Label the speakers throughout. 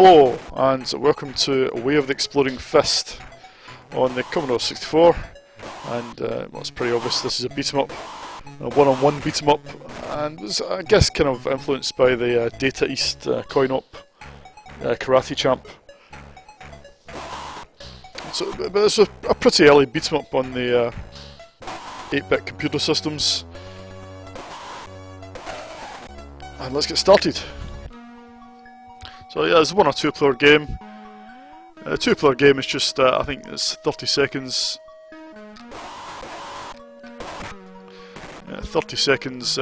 Speaker 1: Hello and welcome to Way of the Exploding Fist on the Commodore 64, and well, it's pretty obvious this is a beat 'em up, a one-on-one beat 'em up, and was, I guess, kind of influenced by the Data East coin-op karate champ. So, but it's a pretty early beat 'em up on the 8-bit computer systems, and let's get started. So yeah, it's a 1 or 2 player game. The 2 player game is just, I think it's 30 seconds. 30 seconds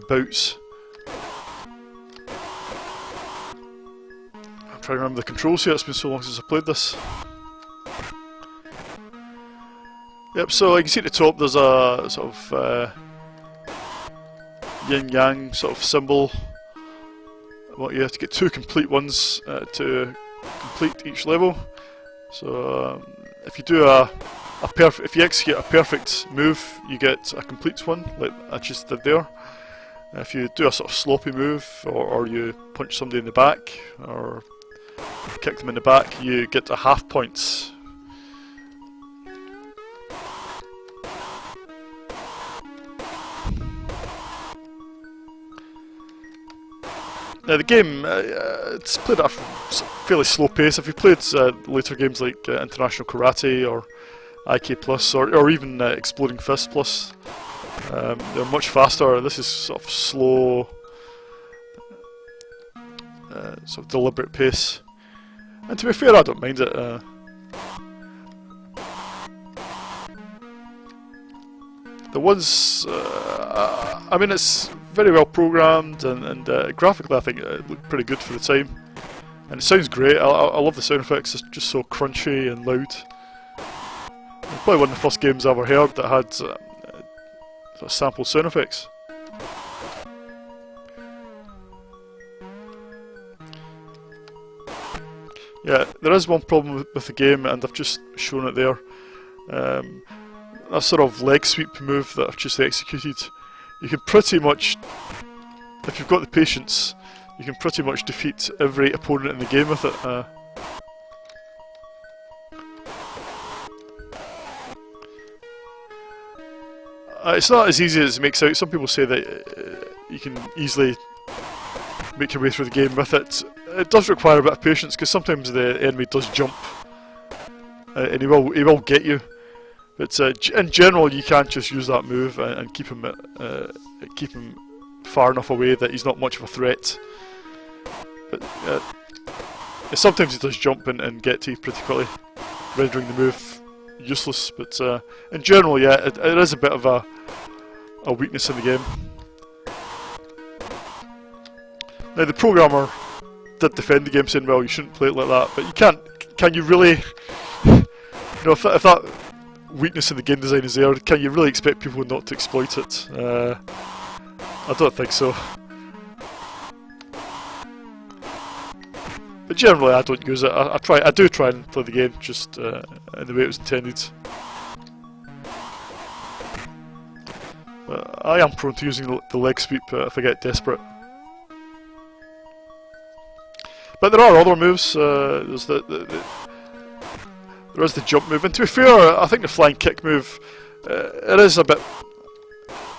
Speaker 1: bouts. I'm trying to remember the controls here, it's been so long since I played this. Yep, so like you see at the top there's a sort of yin-yang sort of symbol. Well, you have to get 2 complete ones to complete each level. So if you do if you execute a perfect move, you get a complete one, like I just did there. If you do a sort of sloppy move, or you punch somebody in the back, or kick them in the back, you get a half points. Now the game, it's played at a fairly slow pace. If you played later games like International Karate or IK Plus or even Exploding Fist Plus, they're much faster. This is sort of slow, sort of deliberate pace. And to be fair, I don't mind it. The ones, I mean, it's very well programmed, and graphically I think it looked pretty good for the time. And it sounds great. I love the sound effects, it's just so crunchy and loud. It's probably one of the first games I ever heard that had sort of sample sound effects. Yeah, there is one problem with the game, and I've just shown it there. That sort of leg sweep move that I've just executed, you can pretty much, if you've got the patience, you can pretty much defeat every opponent in the game with it. It's not as easy as it makes out. Some people say that you can easily make your way through the game with it. It does require a bit of patience, because sometimes the enemy does jump, and he will get you. But in general, you can't just use that move and keep him far enough away that he's not much of a threat. But sometimes he does jump and get to you pretty quickly, rendering the move useless. But in general, yeah, it is a bit of a weakness in the game. Now the programmer did defend the game, saying, "Well, you shouldn't play it like that." But you can't. Can you really? You know, if that weakness in the game design is there, can you really expect people not to exploit it? I don't think so. But generally I don't use it. I do try and play the game just in the way it was intended. But I am prone to using the leg sweep if I get desperate. But there are other moves. There's there is the jump move, and to be fair, I think the flying kick move, it is a bit,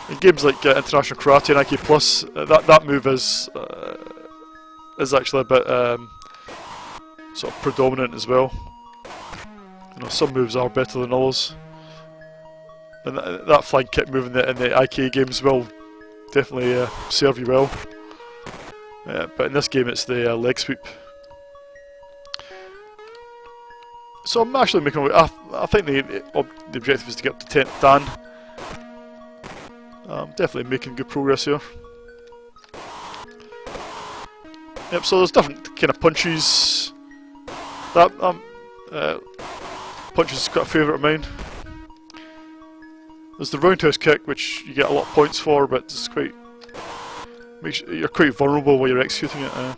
Speaker 1: in games like International Karate and IK Plus, that move is actually a bit sort of predominant as well. You know, some moves are better than others, and that flying kick move in the IK games will definitely serve you well. But in this game, it's the leg sweep. So I'm actually making my way. I think the objective is to get up to 10th Dan. I'm definitely making good progress here. Yep, so there's different kind of punches. That punches is quite a favourite of mine. There's the roundhouse kick, which you get a lot of points for, but it's quite, you're quite vulnerable while you're executing it.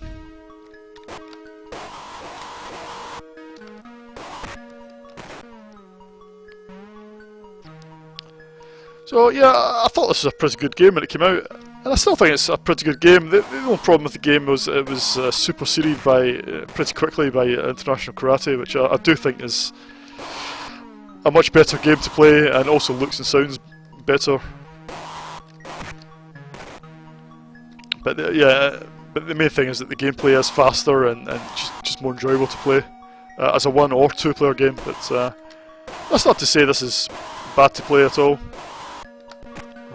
Speaker 1: So yeah, I thought this was a pretty good game when it came out. And I still think it's a pretty good game. The only problem with the game was it was superseded by pretty quickly by International Karate, which I do think is a much better game to play, and also looks and sounds better. But but the main thing is that the gameplay is faster and just more enjoyable to play as a 1 or 2 player game. But that's not to say this is bad to play at all.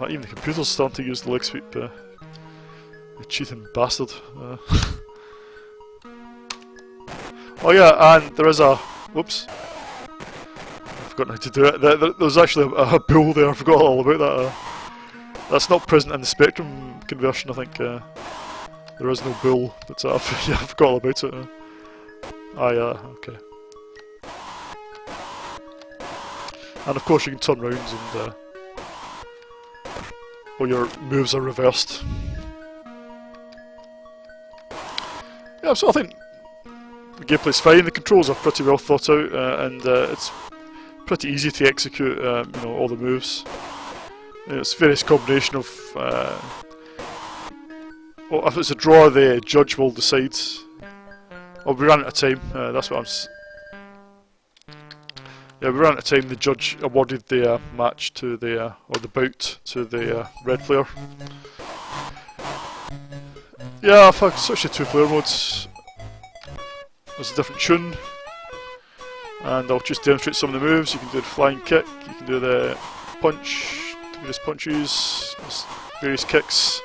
Speaker 1: Even the computer's starting to use the leg sweep. You cheating bastard. Oh yeah, and there is a... Whoops. I've forgotten how to do it. There's actually a bull there, I forgot all about that. That's not present in the Spectrum conversion, I think. There is no bull, but yeah, I forgot all about it. Ah yeah, okay. And of course you can turn rounds and... or your moves are reversed. Yeah, so I think the gameplay's fine, the controls are pretty well thought out, and it's pretty easy to execute you know, all the moves. It's various combination of... well, if it's a draw, the judge will decide. Oh, we ran out of time, that's what yeah, we ran out of time. The judge awarded the match to the, or the bout to the red player. Yeah, I've had such a 2-player modes. There's a different tune, and I'll just demonstrate some of the moves. You can do the flying kick, you can do the punch, various punches, various kicks,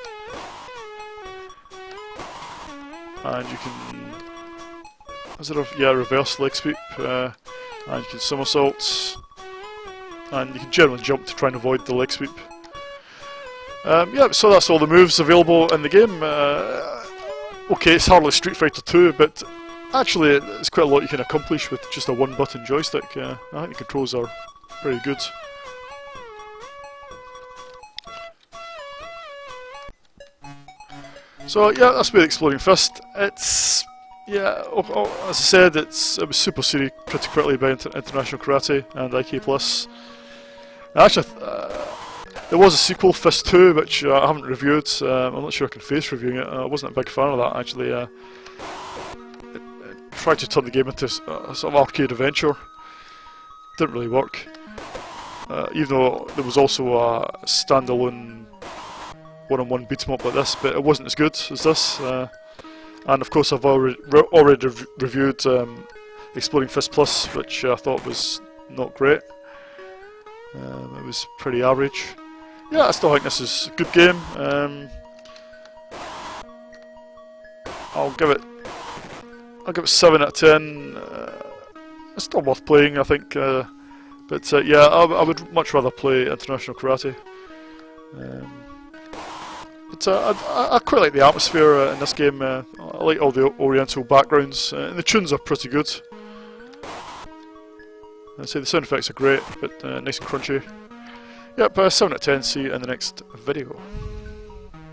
Speaker 1: and you can, is it a reverse leg sweep, and you can somersault, and you can generally jump to try and avoid the leg sweep. Yeah, so that's all the moves available in the game. Okay, it's hardly Street Fighter 2, but actually it's quite a lot you can accomplish with just a 1-button joystick. I think the controls are pretty good. So yeah, that's been Exploding Fist. It's... yeah, as I said, it was superseded pretty quickly by International Karate and IK+. Actually, there was a sequel, Fist 2, which I haven't reviewed. I'm not sure I can face reviewing it. I wasn't a big fan of that, actually. It tried to turn the game into a sort of arcade adventure. Didn't really work. Even though there was also a standalone one-on-one beat-em-up like this, but it wasn't as good as this. And of course I've already reviewed Exploding Fist Plus, which I thought was not great. It was pretty average. Yeah, I still think this is a good game. I'll give it 7 out of 10. It's still worth playing, I think. But yeah, I would much rather play International Karate. But I quite like the atmosphere in this game. I like all the oriental backgrounds, and the tunes are pretty good. I'd say the sound effects are great, but nice and crunchy. Yep, 7 out of 10, see you in the next video.